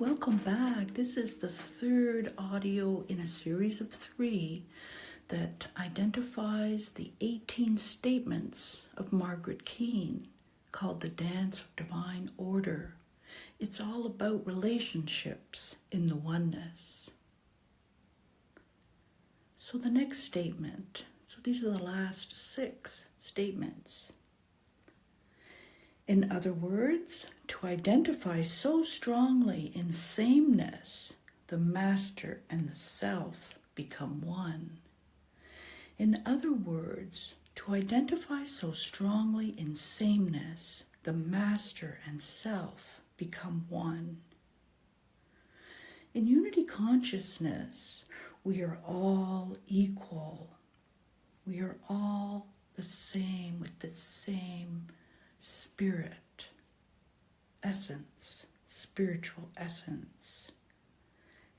welcome back. This is the third audio in a series of 3 that identifies the 18 statements of Margaret Keane called The Dance of Divine Order. It's all about relationships in the oneness. So the next statement, so these are the last 6 statements. In other words, to identify so strongly in sameness, the master and the self become one. In other words, to identify so strongly in sameness, the master and self become one. In unity consciousness, we are all equal. We are all the same with the same spirit, essence, spiritual essence.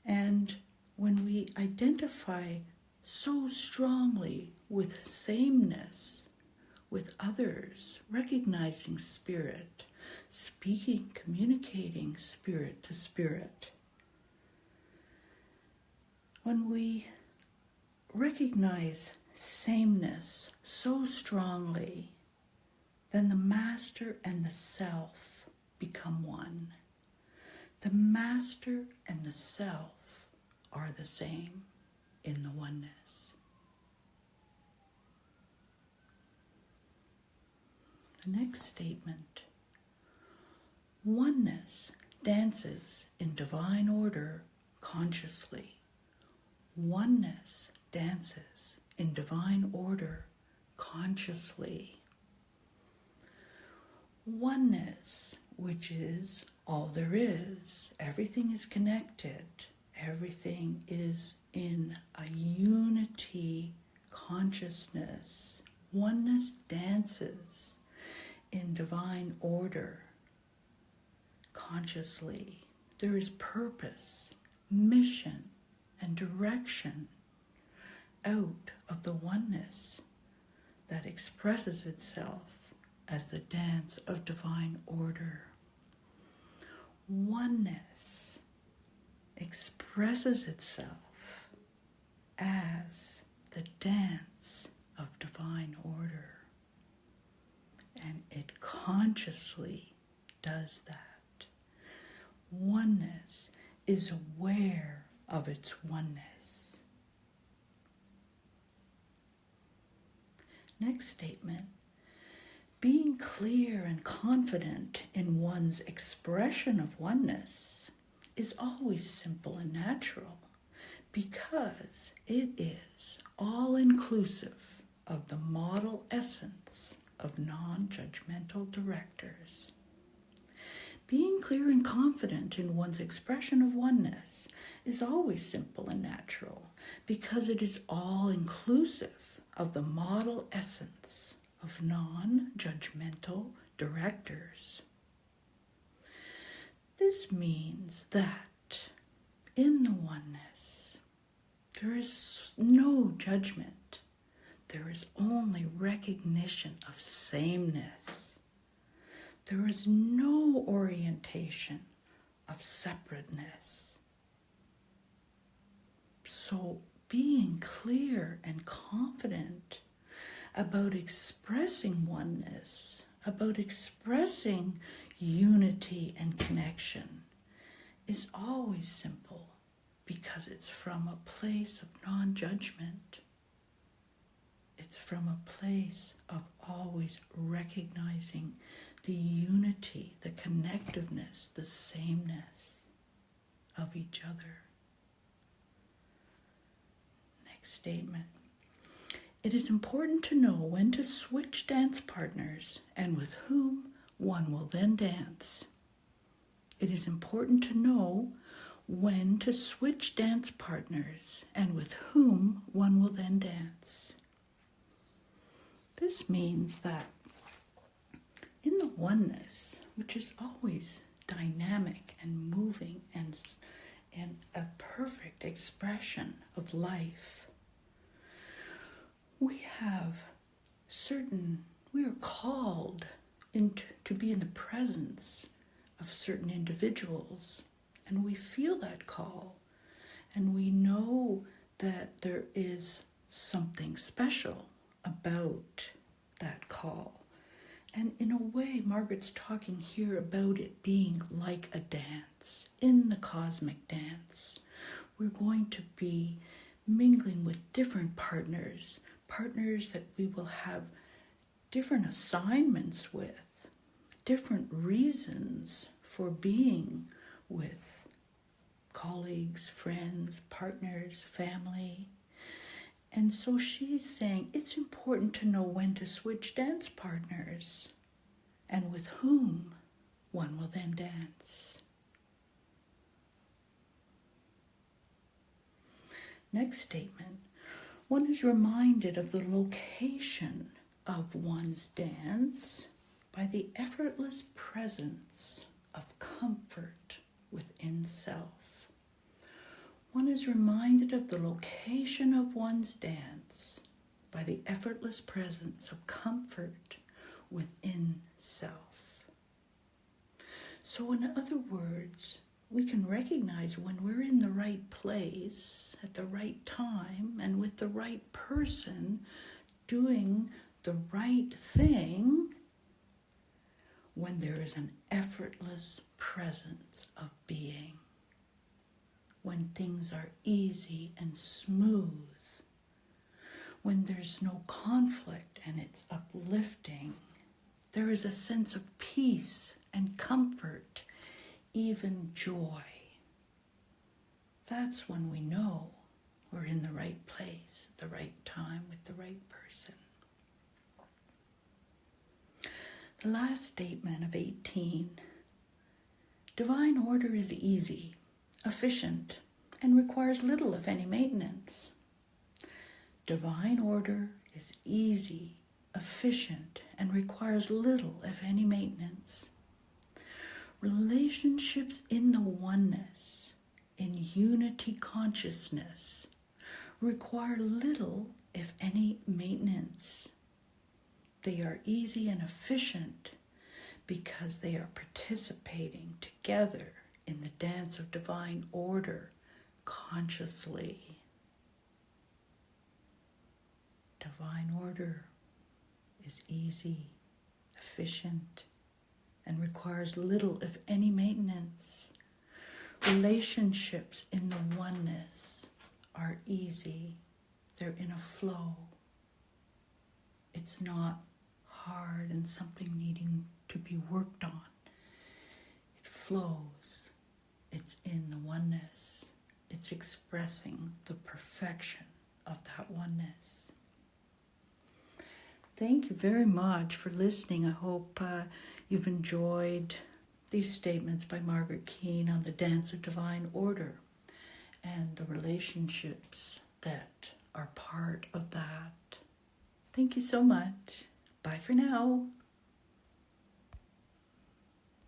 And when we identify so strongly with sameness, with others, recognizing spirit, speaking, communicating spirit to spirit, when we recognize sameness so strongly, then the master and the self become one. The master and the self are the same in the oneness. The next statement. Oneness dances in divine order consciously. Oneness dances in divine order consciously. Oneness, which is all there is. Everything is connected. Everything is in a unity consciousness. Oneness dances in divine order consciously. There is purpose, mission, and direction out of the oneness that expresses itself as the dance of divine order. Oneness expresses itself as the dance of divine order, and it consciously does that. Oneness is aware of its oneness. Next statement. Being clear and confident in one's expression of oneness is always simple and natural because it is all-inclusive of the model essence of non-judgmental directors. Being clear and confident in one's expression of oneness is always simple and natural because it is all-inclusive of the model essence of non-judgmental directors. This means that in the oneness, there is no judgment. There is only recognition of sameness. There is no orientation of separateness. So being clear and confident about expressing oneness, about expressing unity and connection is always simple because it's from a place of non-judgment. It's from a place of always recognizing the unity, the connectiveness, the sameness of each other. Next statement. It is important to know when to switch dance partners and with whom one will then dance. It is important to know when to switch dance partners and with whom one will then dance. This means that in the oneness, which is always dynamic and moving and a perfect expression of life, we are called to be in the presence of certain individuals and we feel that call, and we know that there is something special about that call. And in a way, Margaret's talking here about it being like a dance. In the cosmic dance, we're going to be mingling with different partners that we will have different assignments with, different reasons for being with colleagues, friends, partners, family. And so she's saying it's important to know when to switch dance partners and with whom one will then dance. Next statement. One is reminded of the location of one's dance by the effortless presence of comfort within self. One is reminded of the location of one's dance by the effortless presence of comfort within self. So in other words, we can recognize when we're in the right place, at the right time, and with the right person, doing the right thing, when there is an effortless presence of being, when things are easy and smooth, when there's no conflict and it's uplifting, there is a sense of peace and comfort, even joy. That's when we know we're in the right place, at the right time, with the right person. The last statement of 18. Divine order is easy, efficient, and requires little, if any, maintenance. Divine order is easy, efficient, and requires little, if any, maintenance. Relationships in the oneness, in unity consciousness, require little, if any, maintenance. They are easy and efficient because they are participating together in the dance of divine order consciously. Divine order is easy, efficient, and requires little, if any, maintenance. Relationships in the oneness are easy. They're in a flow. It's not hard and something needing to be worked on. It flows. It's in the oneness. It's expressing the perfection of that oneness. Thank you very much for listening. I hope you've enjoyed these statements by Margaret Keane on the dance of divine order and the relationships that are part of that. Thank you so much. Bye for now.